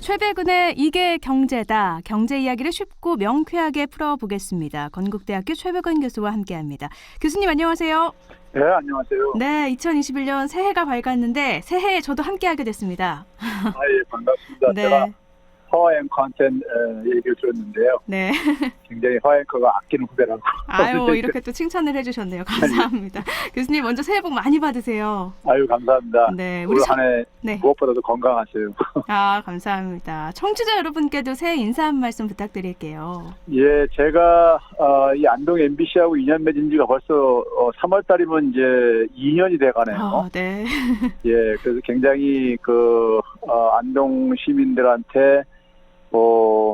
최백은의 이게 경제다. 경제 이야기를 쉽고 명쾌하게 풀어보겠습니다. 건국대학교 최백은 교수와 함께합니다. 교수님 안녕하세요. 네, 안녕하세요. 네, 2021년 새해가 밝았는데 새해에 저도 함께하게 됐습니다. 예, 반갑습니다. 네. 제가 허앵커한테 얘기를 들었는데요. 네. 굉장히 허앵커가 아끼는 후배라고. 아유, 이렇게 또 칭찬을 해주셨네요. 감사합니다. 교수님 먼저 새해 복 많이 받으세요. 아유, 감사합니다. 네, 올 한 해 네. 무엇보다도 건강하세요. 아, 감사합니다. 청취자 여러분께도 새해 인사 한 말씀 부탁드릴게요. 예, 제가 이 안동 MBC하고 인연 맺은 지가 벌써 3월 달이면 이제 2년이 돼가네요. 네. 예, 그래서 굉장히 안동 시민들한테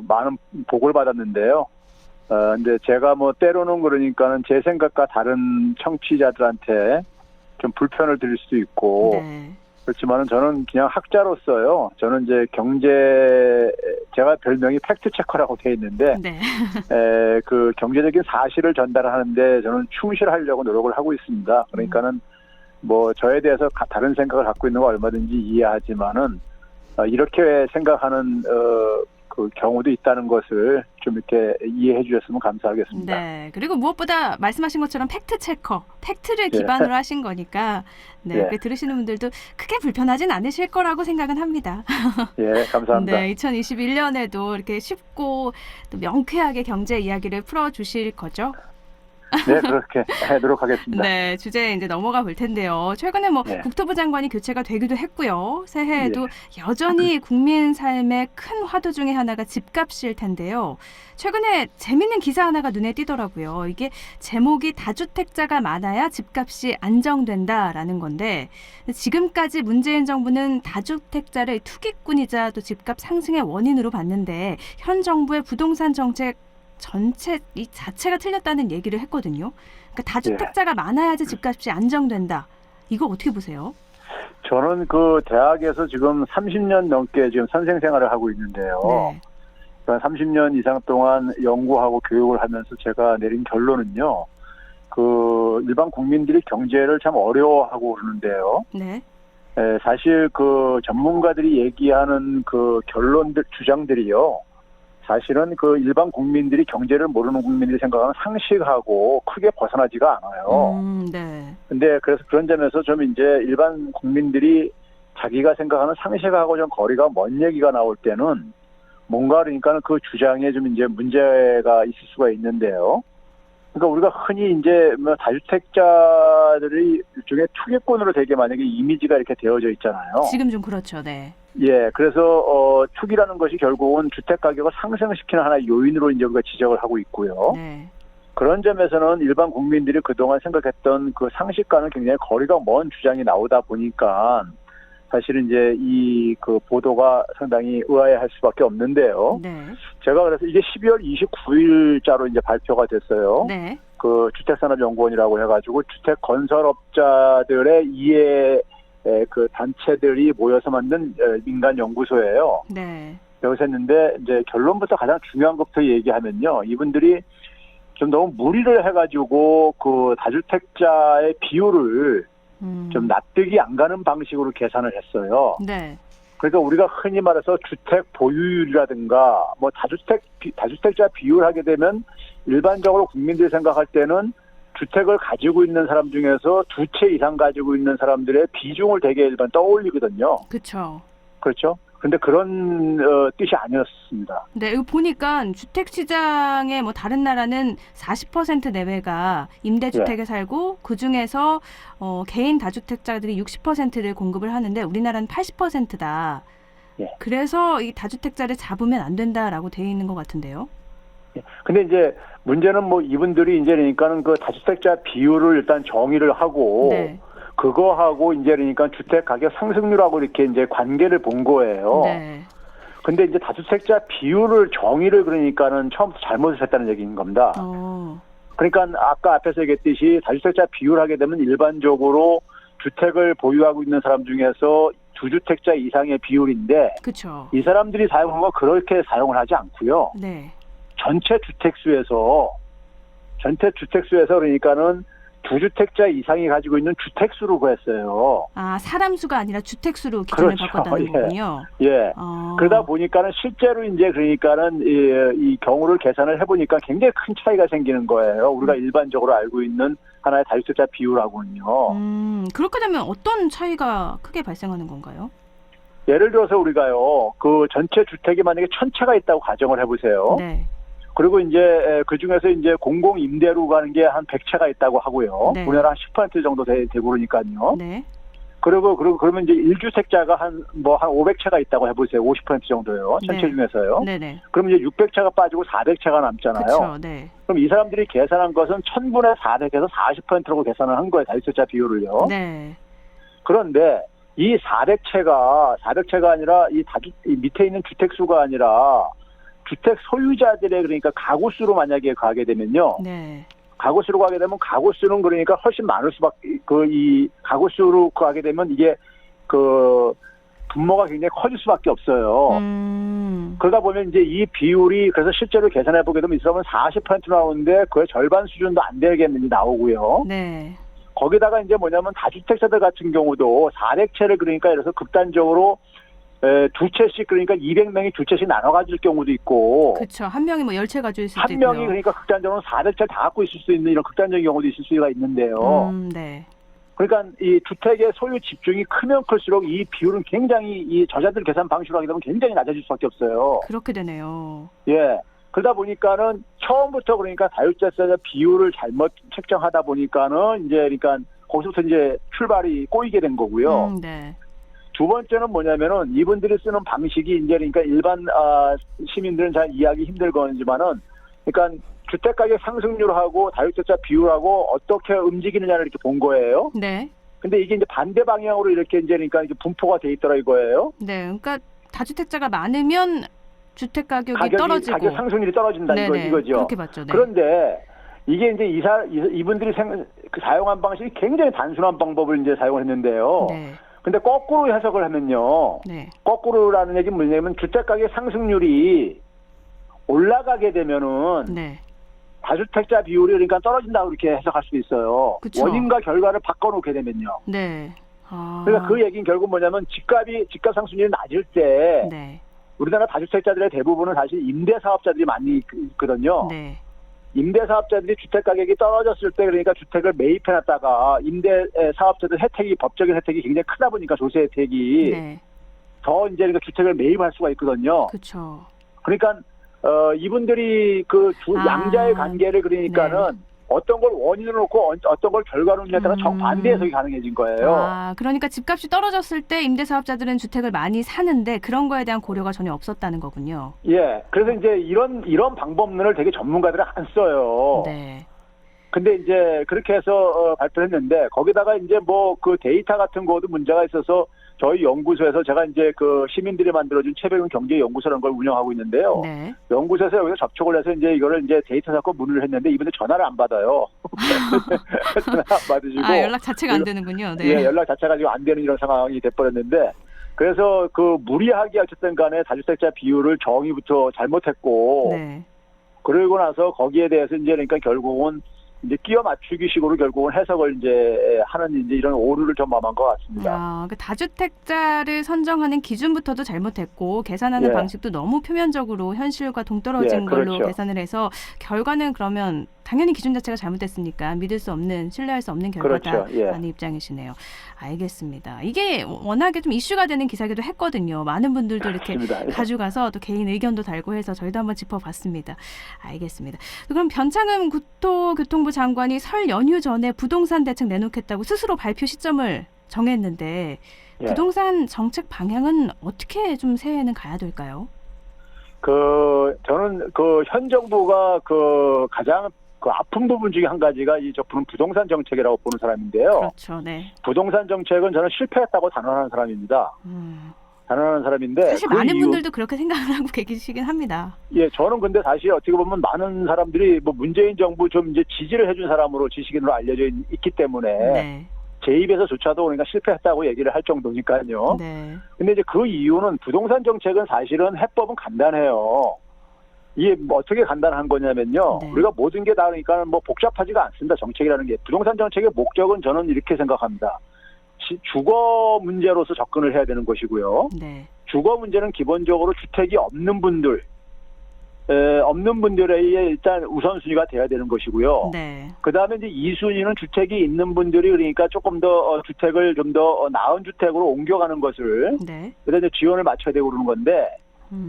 많은 복을 받았는데요. 근데 제가 때로는 그러니까는 제 생각과 다른 청취자들한테 좀 불편을 드릴 수도 있고, 네. 그렇지만은 저는 그냥 학자로서요. 저는 이제 제가 별명이 팩트 체커라고 돼 있는데, 네. 그 경제적인 사실을 전달하는데 저는 충실하려고 노력을 하고 있습니다. 그러니까는 저에 대해서 다른 생각을 갖고 있는 거 얼마든지 이해하지만은, 이렇게 생각하는 그 경우도 있다는 것을 좀 이렇게 이해해 주셨으면 감사하겠습니다. 네. 그리고 무엇보다 말씀하신 것처럼 팩트 체커, 팩트를 기반으로 하신 거니까 네. 들으시는 분들도 크게 불편하진 않으실 거라고 생각은 합니다. 예, 감사합니다. 네, 2021년에도 이렇게 쉽고 또 명쾌하게 경제 이야기를 풀어주실 거죠? 네, 그렇게 노력하겠습니다. 네, 주제에 이제 넘어가 볼 텐데요. 최근에 국토부 장관이 교체가 되기도 했고요. 새해에도 여전히 국민 삶의 큰 화두 중에 하나가 집값일 텐데요. 최근에 재밌는 기사 하나가 눈에 띄더라고요. 이게 제목이 다주택자가 많아야 집값이 안정된다라는 건데 지금까지 문재인 정부는 다주택자를 투기꾼이자 또 집값 상승의 원인으로 봤는데 현 정부의 부동산 정책 전체 이 자체가 틀렸다는 얘기를 했거든요. 그러니까 다주택자가 많아야지 집값이 안정된다. 이거 어떻게 보세요? 저는 대학에서 지금 30년 넘게 지금 선생 생활을 하고 있는데요. 네. 30년 이상 동안 연구하고 교육을 하면서 제가 내린 결론은요. 일반 국민들이 경제를 참 어려워하고 그러는데요. 네. 사실 전문가들이 얘기하는 주장들이요. 사실은 일반 국민들이 경제를 모르는 국민들이 생각하는 상식하고 크게 벗어나지가 않아요. 네. 근데 그래서 그런 점에서 좀 이제 일반 국민들이 자기가 생각하는 상식하고 좀 거리가 먼 얘기가 나올 때는 뭔가 그러니까 그 주장에 좀 이제 문제가 있을 수가 있는데요. 그러니까 우리가 흔히 이제 다주택자들이 일종의 투기꾼으로 되게 만약에 이미지가 이렇게 되어져 있잖아요. 지금 좀 그렇죠. 네. 예, 그래서 투기라는 것이 결국은 주택 가격을 상승시키는 하나의 요인으로 이제 우리가 지적을 하고 있고요. 네. 그런 점에서는 일반 국민들이 그동안 생각했던 그 상식과는 굉장히 거리가 먼 주장이 나오다 보니까 사실은 이제 보도가 상당히 의아해할 수밖에 없는데요. 네. 제가 그래서 이게 12월 29일자로 이제 발표가 됐어요. 네. 주택산업연구원이라고 해가지고 주택 건설업자들의 이해 단체들이 모여서 만든 민간 연구소예요. 네. 여기서 했는데 이제 결론부터 가장 중요한 것부터 얘기하면요. 이분들이 좀 너무 무리를 해가지고 다주택자의 비율을 좀 납득이 안 가는 방식으로 계산을 했어요. 네. 그러니까 우리가 흔히 말해서 주택 보유율이라든가 다주택자 비율 하게 되면 일반적으로 국민들이 생각할 때는 주택을 가지고 있는 사람 중에서 두 채 이상 가지고 있는 사람들의 비중을 되게 일반 떠올리거든요. 그렇죠. 그렇죠. 근데 그런 뜻이 아니었습니다. 네, 이거 보니까 주택 시장의 다른 나라는 40% 내외가 임대주택에 살고 그 중에서 개인 다주택자들이 60%를 공급을 하는데 우리나라는 80%다. 예. 그래서 이 다주택자를 잡으면 안 된다라고 되어 있는 것 같은데요. 근데 이제 문제는 이분들이 이제 그러니까는 다주택자 비율을 일단 정의를 하고 네. 그거하고 이제 그러니까 주택 가격 상승률하고 이렇게 이제 관계를 본 거예요. 네. 근데 이제 다주택자 비율을 정의를 그러니까는 처음부터 잘못을 했다는 얘기인 겁니다. 그러니까 아까 앞에서 얘기했듯이 다주택자 비율 하게 되면 일반적으로 주택을 보유하고 있는 사람 중에서 두주택자 이상의 비율인데 그렇죠. 이 사람들이 사용한 건 그렇게 사용을 하지 않고요. 네. 전체 주택수에서 그러니까는 2주택자 이상이 가지고 있는 주택수로 구했어요. 아, 사람 수가 아니라 주택 수로 기준을 그렇죠. 바꿨다는 예. 거군요. 예. 그러다 보니까는 실제로 이제 그러니까는 이 경우를 계산을 해보니까 굉장히 큰 차이가 생기는 거예요. 우리가 일반적으로 알고 있는 하나의 다주택자 비율하고는요. 그렇게 되면 어떤 차이가 크게 발생하는 건가요? 예를 들어서 우리가요, 그 전체 주택이 만약에 1000채가 있다고 가정을 해보세요. 네. 그리고 이제 그 중에서 이제 공공 임대로 가는 게 한 100채가 있다고 하고요. 네. 우리나라 한 10% 정도 되고 그러니까요. 네. 그러면 이제 1주택자가 한 500채가 있다고 해보세요. 50% 정도요. 전체 네. 중에서요. 네네. 그럼 이제 600채가 빠지고 400채가 남잖아요. 그렇죠. 네. 그럼 이 사람들이 계산한 것은 1000분의 400에서 40%라고 계산을 한 거예요. 다주택자 비율을요. 네. 그런데 이 400채가 아니라 이 밑에 있는 주택수가 아니라 주택 소유자들의 그러니까 가구 수로 만약에 가게 되면요. 네. 가구 수로 가게 되면 가구 수는 그러니까 훨씬 많을 수밖에 이 가구 수로 가게 되면 이게 그 분모가 굉장히 커질 수밖에 없어요. 그러다 보면 이제 이 비율이 그래서 실제로 계산해 보게 되면 이 사람은 40% 나오는데 그의 절반 수준도 안 되겠는지 나오고요. 네. 거기다가 이제 뭐냐면 다주택자들 같은 경우도 400채를 그러니까 이래서 극단적으로 두 채씩 그러니까 200명이 두 채씩 나눠 가질 경우도 있고 그렇죠. 한 명이 뭐 10채 가지고 있을 수도 한 있고요. 명이 그러니까 극단적으로 400채 다 갖고 있을 수 있는 이런 극단적인 경우도 있을 수가 있는데요. 네. 그러니까 이 주택의 소유 집중이 크면 클수록 이 비율은 굉장히 이 저자들 계산 방식으로 하게 되면 굉장히 낮아질 수밖에 없어요. 그렇게 되네요. 예. 그러다 보니까는 처음부터 그러니까 다주택자 비율을 잘못 책정하다 보니까는 이제 그러니까 거기서부터 이제 출발이 꼬이게 된 거고요. 네. 두 번째는 뭐냐면은 이분들이 쓰는 방식이 이제 그러니까 일반 시민들은 잘 이해하기 힘들 거지만은 그러니까 주택 가격 상승률하고 다주택자 비율하고 어떻게 움직이느냐를 이렇게 본 거예요. 네. 근데 이게 이제 반대 방향으로 이렇게 이제 그러니까 이게 분포가 돼 있더라 이거예요. 네. 그러니까 다주택자가 많으면 주택 가격이 떨어지고 가격 상승률이 떨어진다 이거죠. 그렇게 봤죠. 네. 그런데 이게 이제 이분들이 사용한 방식이 굉장히 단순한 방법을 이제 사용을 했는데요. 네. 근데 거꾸로 해석을 하면요. 네. 거꾸로라는 얘기는 뭐냐면 주택 가격 상승률이 올라가게 되면은 네. 다주택자 비율이 그러니까 떨어진다고 이렇게 해석할 수도 있어요. 그쵸. 원인과 결과를 바꿔놓게 되면요. 네. 그러니까 그 얘기는 결국 뭐냐면 집값 상승률이 낮을 때 네. 우리나라 다주택자들의 대부분은 사실 임대사업자들이 많이 있거든요. 네. 임대사업자들이 주택 가격이 떨어졌을 때 그러니까 주택을 매입해놨다가 임대사업자들 법적인 혜택이 굉장히 크다 보니까 조세 혜택이 네. 더 이제 그러니까 주택을 매입할 수가 있거든요. 그렇죠. 그러니까 이분들이 그 양자의 관계를 그러니까는 네. 어떤 걸 원인으로 놓고 어떤 걸 결과로 놓냐다가 정반대 해석이 가능해진 거예요. 그러니까 집값이 떨어졌을 때 임대사업자들은 주택을 많이 사는데 그런 거에 대한 고려가 전혀 없었다는 거군요. 예. 그래서 이제 이런 방법론을 되게 전문가들은 안 써요. 네. 근데 이제 그렇게 해서 발표했는데 거기다가 이제 뭐 그 데이터 같은 거도 문제가 있어서 저희 연구소에서 제가 이제 그 시민들이 만들어준 최백운 경제연구소라는 걸 운영하고 있는데요. 네. 연구소에서 여기서 접촉을 해서 이제 이거를 이제 데이터 잡고 문의를 했는데 이분들 전화를 안 받아요. 전화 안 받으시고. 연락 자체가 안 되는군요. 네. 예, 연락 자체가 지금 안 되는 이런 상황이 돼버렸는데 그래서 그 무리하게 어쨌든 간에 다주택자 비율을 정의부터 잘못했고. 네. 그러고 나서 거기에 대해서 이제 그러니까 결국은 이제 끼워 맞추기식으로 결국은 해석을 이제 하는 이제 이런 오류를 점검한 것 같습니다. 그 다주택자를 선정하는 기준부터도 잘못했고 계산하는 예. 방식도 너무 표면적으로 현실과 동떨어진 예, 걸로 그렇죠. 계산을 해서 결과는 그러면 당연히 기준 자체가 잘못됐으니까 믿을 수 없는, 신뢰할 수 없는 결과다라는 그렇죠. 예. 입장이시네요. 알겠습니다. 이게 워낙에 좀 이슈가 되는 기사기도 했거든요. 많은 분들도 이렇게 맞습니다. 예. 가져가서 또 개인 의견도 달고 해서 저희도 한번 짚어봤습니다. 알겠습니다. 그럼 변창흠 국토교통부 장관이 설 연휴 전에 부동산 대책 내놓겠다고 스스로 발표 시점을 정했는데 예. 부동산 정책 방향은 어떻게 좀 새해에는 가야 될까요? 저는 현 정부가 가장 아픈 부분 중에 한 가지가 부동산 정책이라고 보는 사람인데요. 그렇죠. 네. 부동산 정책은 저는 실패했다고 단언하는 사람입니다. 단언하는 사람인데 사실 많은 분들도 그렇게 생각을 하고 계시긴 합니다. 예, 저는 근데 사실 어떻게 보면 많은 사람들이 뭐 문재인 정부 좀 이제 지지를 해준 사람으로 지식인으로 알려져 있기 때문에 네. 제 입에서조차도 그러니까 실패했다고 얘기를 할 정도니까요. 네. 근데 이제 그 이유는 부동산 정책은 사실은 해법은 간단해요. 이게 뭐 어떻게 간단한 거냐면요. 네. 우리가 모든 게 다 그러니까 뭐 복잡하지가 않습니다. 정책이라는 게. 부동산 정책의 목적은 저는 이렇게 생각합니다. 주거 문제로서 접근을 해야 되는 것이고요. 네. 주거 문제는 기본적으로 주택이 없는 분들의 일단 우선순위가 돼야 되는 것이고요. 네. 그 다음에 이제 2순위는 주택이 있는 분들이 그러니까 조금 더 주택을 좀 더 나은 주택으로 옮겨가는 것을 네. 그래서 이제 지원을 맞춰야 되고 그러는 건데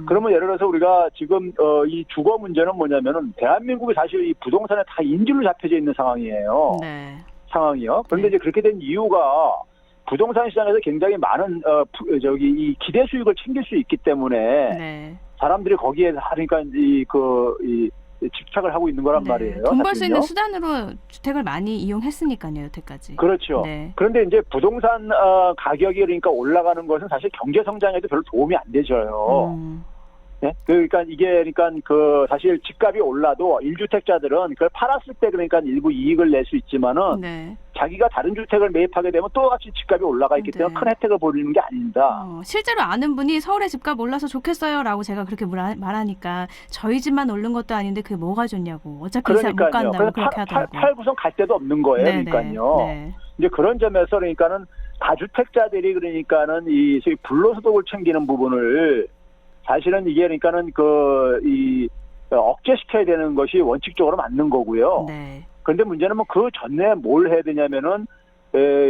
그러면 예를 들어서 우리가 지금 이 주거 문제는 뭐냐면은 대한민국이 사실 이 부동산에 다 인질로 잡혀져 있는 상황이에요. 네. 상황이요. 그런데 네. 이제 그렇게 된 이유가 부동산 시장에서 굉장히 많은 이 기대 수익을 챙길 수 있기 때문에 네. 사람들이 거기에 그러니까 이 집착을 하고 있는 거란 네. 말이에요. 돈 벌 수 있는 사실은요. 수단으로 주택을 많이 이용했으니까요, 여태까지. 그렇죠. 네. 그런데 이제 부동산 가격이 그러니까 올라가는 것은 사실 경제 성장에도 별로 도움이 안 되죠. 네? 그러니까 이게 그러니까 사실 집값이 올라도 1주택자들은 그걸 팔았을 때 그러니까 일부 이익을 낼 수 있지만은 네. 자기가 다른 주택을 매입하게 되면 또 같이 집값이 올라가 있기 때문에 네. 큰 혜택을 보이는 게 아닙니다. 실제로 아는 분이 서울에 집값 올라서 좋겠어요라고 제가 그렇게 말하니까 저희 집만 오른 것도 아닌데 그게 뭐가 좋냐고. 어차피 이사 못 그러니까요. 간다고 그래서 그렇게 하더라고요. 팔고선 갈 데도 없는 거예요. 네, 그러니까요. 네. 이제 그런 점에서 그러니까는 다주택자들이 그러니까는 이 소위 불로소득을 챙기는 부분을 사실은 이게 그러니까는 억제시켜야 되는 것이 원칙적으로 맞는 거고요. 네. 그런데 문제는 뭐 그 전에 뭘 해야 되냐면은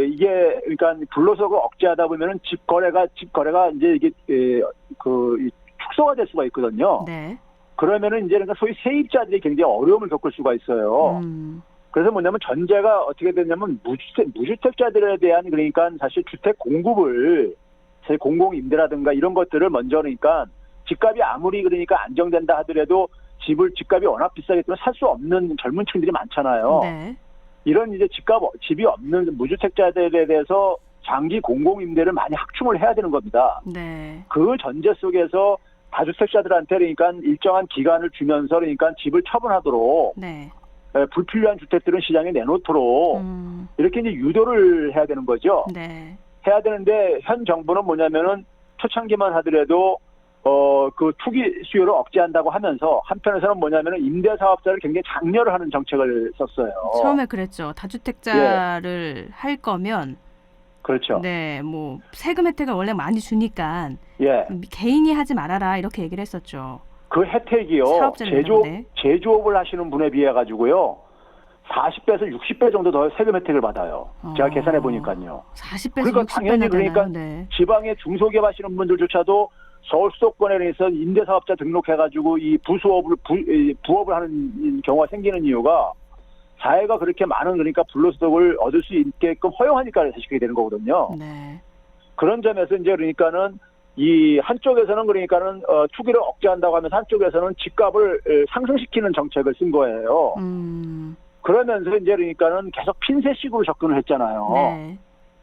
이게 그러니까 불로소득을 억제하다 보면은 집 거래가 이제 이게 축소가 될 수가 있거든요. 네. 그러면은 이제 그러니까 소위 세입자들이 굉장히 어려움을 겪을 수가 있어요. 그래서 뭐냐면 전제가 어떻게 되냐면 무주택자들에 대한 그러니까 사실 주택 공급을 공공임대라든가 이런 것들을 먼저 그러니까 집값이 아무리 그러니까 안정된다 하더라도 집값이 워낙 비싸기 때문에 살 수 없는 젊은 층들이 많잖아요. 네. 이런 이제 집이 없는 무주택자들에 대해서 장기 공공임대를 많이 확충을 해야 되는 겁니다. 네. 그 전제 속에서 다주택자들한테 그러니까 일정한 기간을 주면서 그러니까 집을 처분하도록 네. 불필요한 주택들은 시장에 내놓도록 이렇게 이제 유도를 해야 되는 거죠. 네. 해야 되는데 현 정부는 뭐냐면은 초창기만 하더라도 그 투기 수요를 억제한다고 하면서 한편에서는 뭐냐면은 임대사업자를 굉장히 장려를 하는 정책을 썼어요. 처음에 그랬죠. 다주택자를 할 거면 그렇죠. 네, 뭐 세금 혜택을 원래 많많이 주니까 예. 개인이 하지 말아라 이렇게 얘기를 했었죠. 그 혜택이요. 제조업을 하시는 분에 비해 가지고요. 40배에서 60배 정도 더 세금 혜택을 받아요. 제가 계산해 보니까요. 40배에서 그러니까 60배 당연히 그러니까 네. 지방의 중소기업 하시는 분들조차도 서울 수도권에 대해서 임대사업자 등록해가지고 이 부업을 하는 경우가 생기는 이유가 사회가 그렇게 많은 그러니까 불로소득을 얻을 수 있게끔 허용하니까 사실 그게 되는 거거든요. 네. 그런 점에서 이제 그러니까는 이 한쪽에서는 그러니까는 투기를 억제한다고 하면서 한쪽에서는 집값을 상승시키는 정책을 쓴 거예요. 그러면서 이제 그러니까는 계속 핀셋식으로 접근을 했잖아요. 네.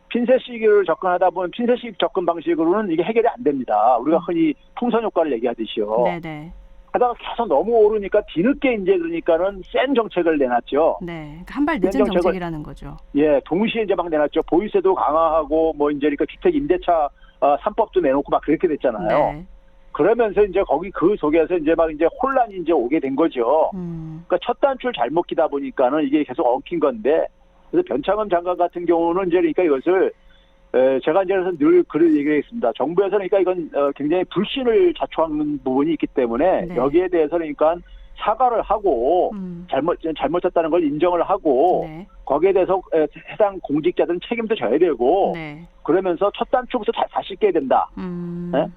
핀셋식으로 접근하다 보면 핀셋식 접근 방식으로는 이게 해결이 안 됩니다. 우리가 흔히 풍선 효과를 얘기하듯이요. 네네. 하다가 계속 너무 오르니까 뒤늦게 이제 그러니까는 센 정책을 내놨죠. 네. 한 발 늦은 정책이라는 거죠. 예, 동시에 이제 막 내놨죠. 보유세도 강화하고 뭐 이제 그러니까 주택 임대차 3법도 내놓고 막 그렇게 됐잖아요. 네. 그러면서 이제 거기 그 속에서 이제 막 이제 혼란이 이제 오게 된 거죠. 그러니까 첫 단추를 잘못 끼다 보니까는 이게 계속 엉킨 건데, 그래서 변창흠 장관 같은 경우는 이제 그러니까 이것을 제가 이제 그래서 늘 그런 얘기를 했습니다. 정부에서 그러니까 이건 굉장히 불신을 자초하는 부분이 있기 때문에 네. 여기에 대해서 그러니까 사과를 하고 잘못했다는 걸 인정을 하고 네. 거기에 대해서 해당 공직자들은 책임도 져야 되고 네. 그러면서 첫 단추부터 다시 깨야 된다. 네?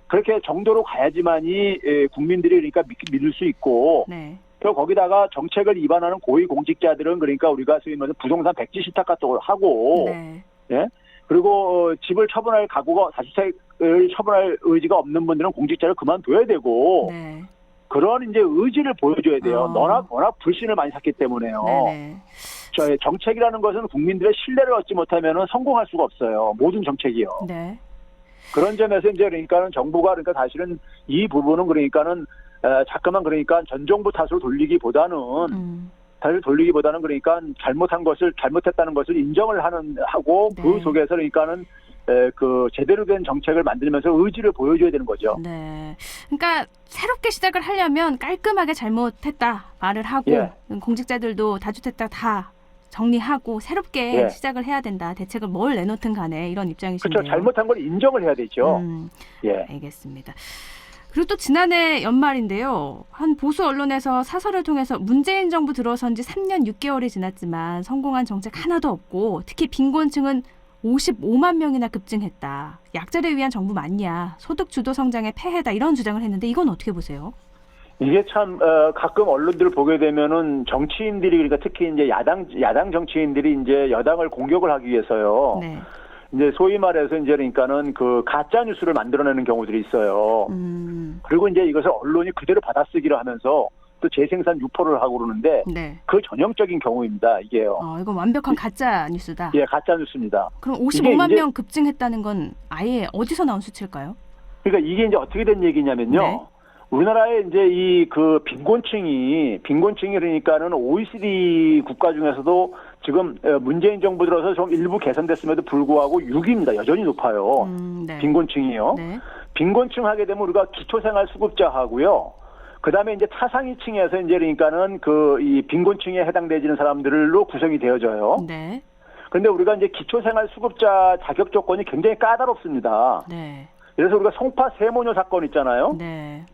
그렇게 정도로 가야지만이 국민들이 그러니까 믿을 수 있고 네. 또 거기다가 정책을 위반하는 고위 공직자들은 그러니까 우리가 소위 말해서 부동산 백지 신탁 같은 걸 하고 네. 예? 그리고 집을 처분할 각오가 다주택을 처분할 의지가 없는 분들은 공직자를 그만둬야 되고 네. 그런 이제 의지를 보여줘야 돼요. 워낙 불신을 많이 샀기 때문에요. 네네. 정책이라는 것은 국민들의 신뢰를 얻지 못하면 성공할 수가 없어요. 모든 정책이요. 네. 그런 점에서 이제 그러니까는 정부가 그러니까 사실은 이 부분은 그러니까는 자꾸만 그러니까 전 정부 탓으로 돌리기보다는 그러니까 잘못했다는 것을 인정을 하고 네. 그 속에서 그러니까는 그 제대로 된 정책을 만들면서 의지를 보여줘야 되는 거죠. 네. 그러니까 새롭게 시작을 하려면 깔끔하게 잘못했다 말을 하고 예. 공직자들도 다주택자 다 정리하고 새롭게 예. 시작을 해야 된다. 대책을 뭘 내놓든 간에 이런 입장이신데요. 그렇죠. 잘못한 걸 인정을 해야 되죠. 예. 알겠습니다. 그리고 또 지난해 연말인데요. 한 보수 언론에서 사설을 통해서 문재인 정부 들어선 지 3년 6개월이 지났지만 성공한 정책 하나도 없고 특히 빈곤층은 55만 명이나 급증했다. 약자를 위한 정부 맞냐. 소득 주도 성장의 폐해다. 이런 주장을 했는데 이건 어떻게 보세요? 이게 참 가끔 언론들을 보게 되면은 정치인들이 그러니까 특히 이제 야당 정치인들이 이제 여당을 공격을 하기 위해서요. 네. 이제 소위 말해서 이제 그러니까는 그 가짜 뉴스를 만들어내는 경우들이 있어요. 그리고 이제 이것을 언론이 그대로 받아쓰기를 하면서 또 재생산 유포를 하고 그러는데 네. 그 전형적인 경우입니다. 이게요. 이건 완벽한 가짜 뉴스다. 예, 가짜 뉴스입니다. 그럼 55만 명 급증했다는 건 아예 어디서 나온 수치일까요? 그러니까 이게 이제 어떻게 된 얘기냐면요. 네. 우리나라에 이제 이 그 빈곤층이 그러니까는 OECD 국가 중에서도 지금 문재인 정부 들어서 좀 일부 개선됐음에도 불구하고 6위입니다. 여전히 높아요. 네. 빈곤층이요. 네. 빈곤층 하게 되면 우리가 기초생활수급자 하고요. 그다음에 이제 차상위층에서 이제 그러니까는 그 이 빈곤층에 해당되지는 사람들로 구성이 되어져요. 네. 그런데 우리가 이제 기초생활수급자 자격 조건이 굉장히 까다롭습니다. 네. 그래서 우리가 송파 세모녀 사건 있잖아요. 네.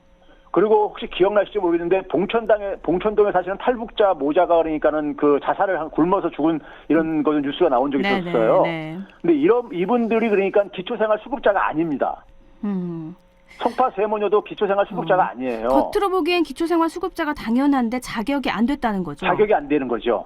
그리고 혹시 기억나실지 모르겠는데 봉천동에 사시는 탈북자 모자가 그러니까는 그 자살을 굶어서 죽은 이런 거 뉴스가 나온 적이 있었어요. 네. 근데 이분들이 그러니까 기초생활수급자가 아닙니다. 송파 세모녀도 기초생활수급자가 아니에요. 겉으로 보기엔 기초생활수급자가 당연한데 자격이 안 됐다는 거죠. 자격이 안 되는 거죠.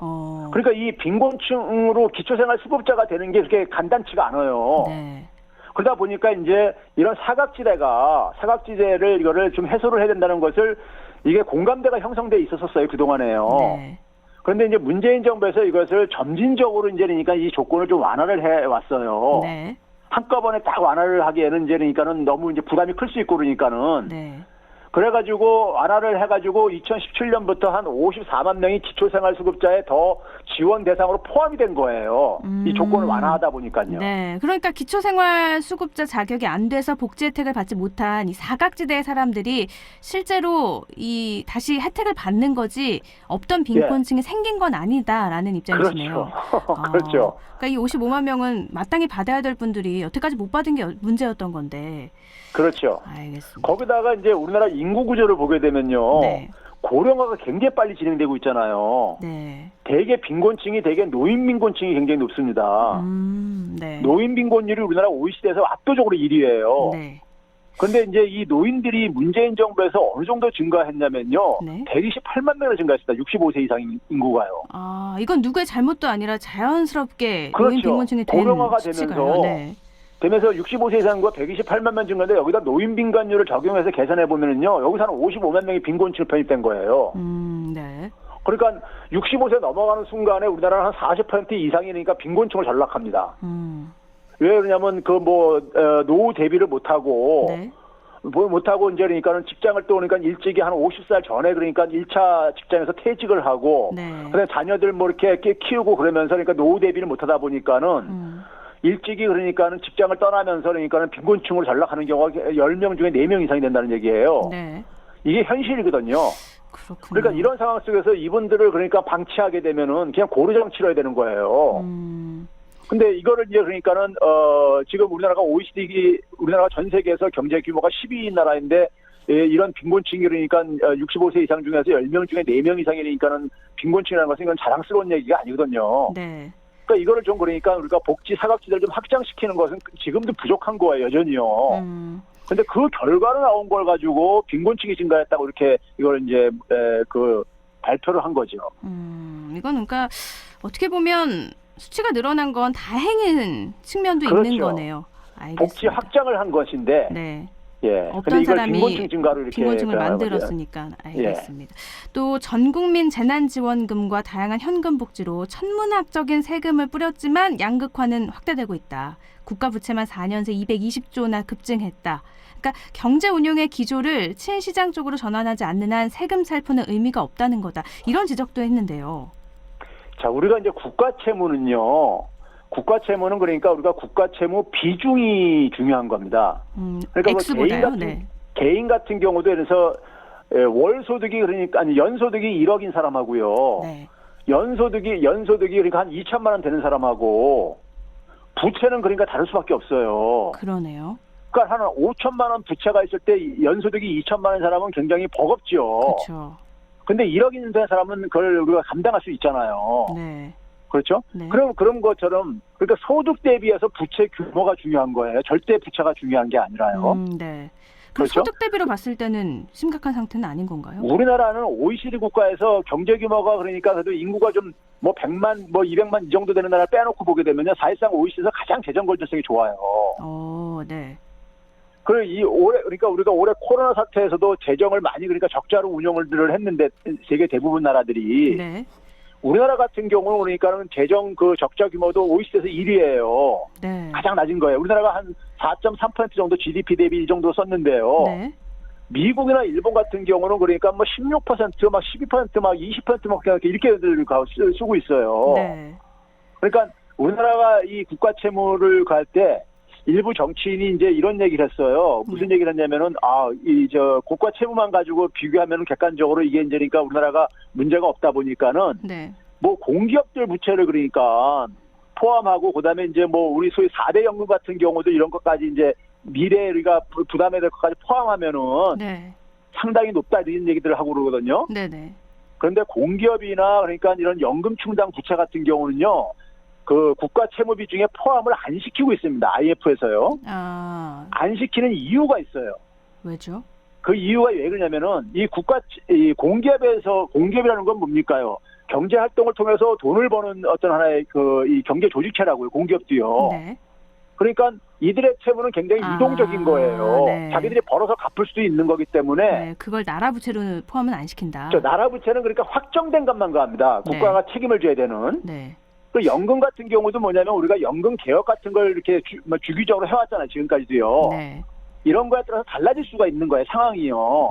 그러니까 이 빈곤층으로 기초생활수급자가 되는 게 그렇게 간단치가 않아요. 네. 그러다 보니까 이제 이런 사각지대를 이거를 좀 해소를 해야 된다는 것을 이게 공감대가 형성돼 있었어요 그동안에요. 네. 그런데 이제 문재인 정부에서 이것을 점진적으로 이제 그러니까 이 조건을 좀 완화를 해 왔어요. 네. 한꺼번에 딱 완화를 하기에는 이제 그러니까는 너무 이제 부담이 클 수 있고 그러니까는. 네. 그래가지고 완화를 해가지고 2017년부터 한 54만 명이 기초생활수급자에 더 지원 대상으로 포함이 된 거예요. 이 조건을 완화하다 보니까요. 네, 그러니까 기초생활수급자 자격이 안 돼서 복지 혜택을 받지 못한 이 사각지대의 사람들이 실제로 이 다시 혜택을 받는 거지 없던 빈곤층이 생긴 건 아니다라는 입장이시네요. 그렇죠. 그렇죠. 그러니까 이 55만 명은 마땅히 받아야 될 분들이 여태까지 못 받은 게 문제였던 건데. 그렇죠. 알겠습니다. 거기다가 이제 우리나라 인구 구조를 보게 되면요. 네. 고령화가 굉장히 빨리 진행되고 있잖아요. 네. 대개 빈곤층이 대개 노인 빈곤층이 굉장히 높습니다. 네. 노인 빈곤율이 우리나라 OECD에서 압도적으로 1위예요. 네. 그런데 이제 이 노인들이 문재인 정부에서 어느 정도 증가했냐면요. 네. 128만 명을 증가했습니다. 65세 이상 인구가요. 이건 누구의 잘못도 아니라 자연스럽게 그렇죠. 노인 빈곤층이 된 고령화가 수치가요. 네. 되면서 65세 이상 인구가 128만 명 증가인데 여기다 노인 빈곤율을 적용해서 계산해 보면은요. 여기서 한 55만 명이 빈곤층 편입된 거예요. 네. 그러니까 65세 넘어가는 순간에 우리나라는 한 40% 이상이니까 빈곤층을 전락합니다. 왜 그러냐면 노후 대비를 못하고 네. 못하고 이제 그러니까는 직장을 또 오니까 일찍이 한 50살 전에 그러니까 1차 직장에서 퇴직을 하고 네. 그다음에 자녀들 뭐 이렇게 키우고 그러면서 그러니까 노후 대비를 못하다 보니까는 일찍이 그러니까는 직장을 떠나면서 그러니까는 빈곤층으로 전락하는 경우가 10명 중에 4명 이상이 된다는 얘기예요. 네. 이게 현실이거든요. 그렇군요. 그러니까 이런 상황 속에서 이분들을 그러니까 방치하게 되면은 그냥 고르장 치러야 되는 거예요. 근데 이거를 이제 그러니까는 지금 우리나라가 전 세계에서 경제 규모가 12위 나라인데 이런 빈곤층이 그러니까 65세 이상 중에서 10명 중에 4명 이상이니까는 빈곤층이라는 것은 이건 자랑스러운 얘기가 아니거든요. 네. 그러니까 이거를 좀 그러니까 우리가 복지 사각지대를 좀 확장시키는 것은 지금도 부족한 거예요, 여전히요. 근데 그 결과로 나온 걸 가지고 빈곤층이 증가했다고 이렇게 이걸 이제 발표를 한 거죠. 이건 그러니까 어떻게 보면 수치가 늘어난 건 다행인 측면도 그렇죠. 있는 거네요. 알겠습니다. 복지 확장을 한 것인데. 네. 예. 어떤 사람이 빈곤층 증가로 이렇게 빈곤층을 만들었으니까 알겠습니다. 또 전국민 재난지원금과 다양한 현금 복지로 천문학적인 세금을 뿌렸지만 양극화는 확대되고 있다. 국가 부채만 4년 새 220조나 급증했다. 그러니까 경제 운용의 기조를 친시장 쪽으로 전환하지 않는 한 세금 살포는 의미가 없다는 거다. 이런 지적도 했는데요. 자, 우리가 이제 국가 채무는요. 국가 채무는 그러니까 우리가 국가 채무 비중이 중요한 겁니다. 그러니까 액수보다요? 개인 같은 경우도 그래서 월 소득이 그러니까 아니 연소득이 1억인 사람하고요. 네. 연소득이 그러니까 한 2천만 원 되는 사람하고 부채는 그러니까 다를 수밖에 없어요. 그러네요. 그러니까 한 5천만 원 부채가 있을 때 연소득이 2천만 원인 사람은 굉장히 버겁죠. 그렇죠. 근데 1억인 되는 사람은 그걸 우리가 감당할 수 있잖아요. 네. 그렇죠? 네. 그런 것처럼 그러니까 소득 대비해서 부채 규모가 중요한 거예요. 절대 부채가 중요한 게 아니라요. 네. 그럼 그렇죠? 소득 대비로 봤을 때는 심각한 상태는 아닌 건가요? 우리나라는 OECD 국가에서 경제 규모가 그러니까 그래도 인구가 좀 뭐 100만, 뭐 200만 이 정도 되는 나라 빼놓고 보게 되면요. 사실상 OECD에서 가장 재정 건전성이 좋아요. 네. 그러니까 우리가 올해 코로나 사태에서도 재정을 많이 그러니까 적자로 운영을 했는데 세계 대부분 나라들이 네. 우리나라 같은 경우는 그러니까는 재정 그 적자 규모도 OECD에서 1위예요. 네. 가장 낮은 거예요. 우리나라가 한 4.3% 정도 GDP 대비 이 정도 썼는데요. 네. 미국이나 일본 같은 경우는 그러니까 뭐 16%, 막 12%, 막 20% 막 이렇게 쓰고 있어요. 네. 그러니까 우리나라가 이 국가 채무를 갈 때 일부 정치인이 이제 이런 얘기를 했어요. 무슨 얘기를 했냐면은 국가 채무만 가지고 비교하면은 객관적으로 이게 이제 그러니까 우리나라가 문제가 없다 보니까는 네. 뭐 공기업들 부채를 그러니까 포함하고 그다음에 이제 뭐 우리 소위 4대 연금 같은 경우도 이런 것까지 이제 미래에 우리가 부담해야 될 것까지 포함하면은 네. 상당히 높다 이런 얘기들을 하고 그러거든요. 네네. 그런데 공기업이나 그러니까 이런 연금 충당 부채 같은 경우는요. 그 국가 채무 비중에 포함을 안 시키고 있습니다. IMF에서요. 안 시키는 이유가 있어요. 왜죠? 그 이유가 왜 그러냐면은 이 공기업이라는 건 뭡니까요? 경제 활동을 통해서 돈을 버는 어떤 하나의 이 경제 조직체라고요. 공기업도요. 네. 그러니까 이들의 채무는 굉장히 유동적인 거예요. 네. 자기들이 벌어서 갚을 수도 있는 거기 때문에. 네, 그걸 나라 부채로 포함은 안 시킨다. 나라 부채는 그러니까 확정된 것만 가합니다. 국가가 책임을 져야 되는. 네. 그 연금 같은 경우도 뭐냐면 우리가 연금 개혁 같은 걸 이렇게 주기적으로 해왔잖아요. 지금까지도요. 네. 이런 거에 따라서 달라질 수가 있는 거예요. 상황이요.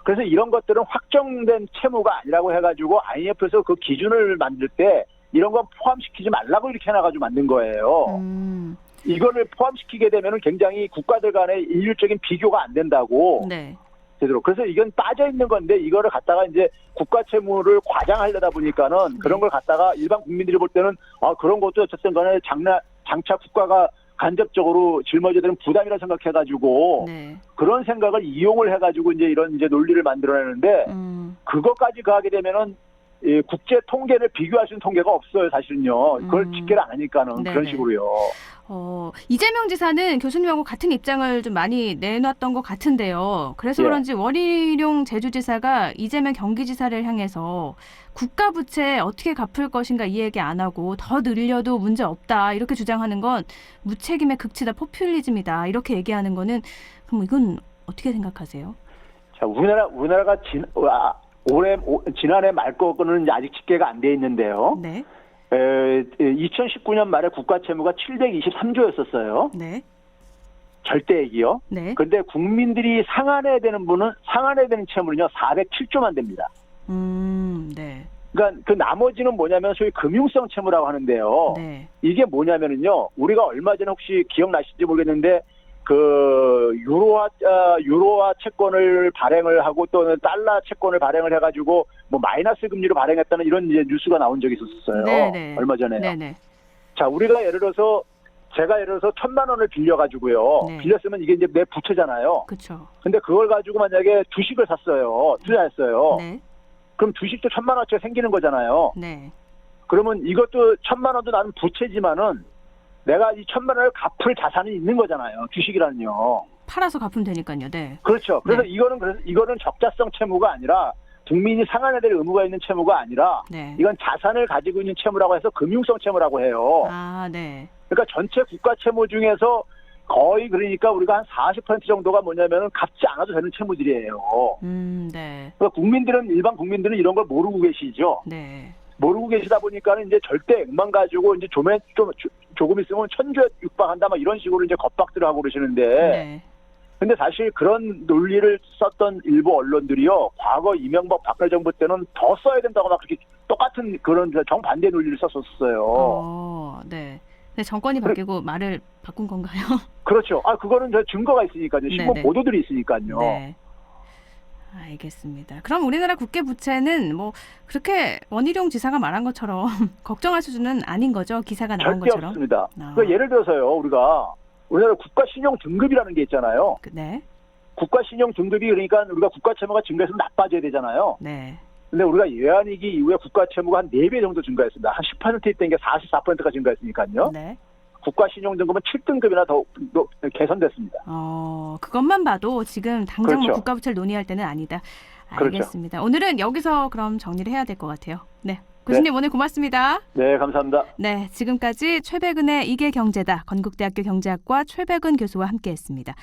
그래서 이런 것들은 확정된 채무가 아니라고 해가지고 IMF에서 그 기준을 만들 때 이런 건 포함시키지 말라고 이렇게 해놔가지고 만든 거예요. 이거를 포함시키게 되면은 굉장히 국가들 간의 일률적인 비교가 안 된다고. 네. 제대로. 그래서 이건 빠져 있는 건데 이거를 갖다가 이제 국가 채무를 과장하려다 보니까는 그런 걸 갖다가 일반 국민들이 볼 때는 그런 것도 어쨌든 간에 장차 국가가 간접적으로 짊어져야 되는 부담이라 생각해가지고 네. 그런 생각을 이용을 해가지고 이런 논리를 만들어내는데 그것까지 가게 되면은 국제 통계를 비교할 수 있는 통계가 없어요, 사실은요. 그걸 집계를 안 하니까는. 네네. 그런 식으로요. 이재명 지사는 교수님하고 같은 입장을 좀 많이 내놨던 것 같은데요. 그래서 그런지 원희룡 제주지사가 이재명 경기지사를 향해서 국가 부채 어떻게 갚을 것인가 이 얘기 안 하고 더 늘려도 문제 없다 이렇게 주장하는 건 무책임의 극치다 포퓰리즘이다 이렇게 얘기하는 거는 그럼 이건 어떻게 생각하세요? 자, 우리나라가 지난해 말 거는 아직 집계가 안 돼 있는데요. 네. 2019년 말에 국가 채무가 723조였었어요. 네. 절대액이요. 네. 그런데 국민들이 상환해야 되는 채무는요 407조만 됩니다. 네. 그러니까 그 나머지는 뭐냐면 소위 금융성 채무라고 하는데요. 네. 이게 뭐냐면은요 우리가 얼마 전에 혹시 기억나실지 모르겠는데 그 유로화 채권을 발행을 하고 또는 달러 채권을 발행을 해가지고 뭐 마이너스 금리로 발행했다는 이런 이제 뉴스가 나온 적이 있었어요. 네네. 얼마 전에요. 네네. 자, 제가 예를 들어서 1,000만 원을 빌려가지고요. 네. 빌렸으면 이게 이제 내 부채잖아요. 그렇죠. 근데 그걸 가지고 만약에 주식을 샀어요. 투자했어요. 네. 그럼 주식도 1,000만 원짜리 생기는 거잖아요. 네. 그러면 이것도 1,000만 원도 나는 부채지만은 내가 이 1,000만 원을 갚을 자산이 있는 거잖아요. 주식이라는요. 팔아서 갚으면 되니까요. 네. 그렇죠. 그래서 네. 이거는 적자성 채무가 아니라 국민이 상환해야 될 의무가 있는 채무가 아니라 네. 이건 자산을 가지고 있는 채무라고 해서 금융성 채무라고 해요. 네. 그러니까 전체 국가 채무 중에서 거의 그러니까 우리가 한 40% 정도가 뭐냐면은 갚지 않아도 되는 채무들이에요. 네. 그러니까 일반 국민들은 이런 걸 모르고 계시죠. 네. 모르고 계시다 보니까는 이제 절대액만 가지고 이제 조금 있으면 천주에 육박한다 막 이런 식으로 이제 겁박들을 하고 그러시는데. 네. 근데 사실 그런 논리를 썼던 일부 언론들이요. 과거 이명박 박근혜 정부 때는 더 써야 된다고 막 그렇게 똑같은 그런 정반대 논리를 썼었어요. 네. 네, 정권이 바뀌고 말을 바꾼 건가요? 그렇죠. 그거는 저 증거가 있으니까요. 신문 네네. 보도들이 있으니까요. 네. 알겠습니다. 그럼 우리나라 국회 부채는 뭐 그렇게 원희룡 지사가 말한 것처럼 걱정할 수준은 아닌 거죠? 기사가 나온 절대 것처럼. 없습니다. 예를 들어서요. 우리나라 국가신용 등급이라는 게 있잖아요. 네. 국가신용 등급이 그러니까 우리가 국가채무가 증가해서 나빠져야 되잖아요. 네. 근데 우리가 외환위기 이후에 국가채무가 한 4배 정도 증가했습니다. 한 10% 있던 게 44%가 증가했으니까요. 네. 국가신용등급은 7등급이나 더 개선됐습니다. 그것만 봐도 지금 당장 뭐 그렇죠. 국가부채를 논의할 때는 아니다. 그렇죠. 알겠습니다. 오늘은 여기서 그럼 정리를 해야 될 것 같아요. 네. 교수님 오늘 고맙습니다. 네, 감사합니다. 네, 지금까지 최백은의 이게 경제다. 건국대학교 경제학과 최백은 교수와 함께했습니다.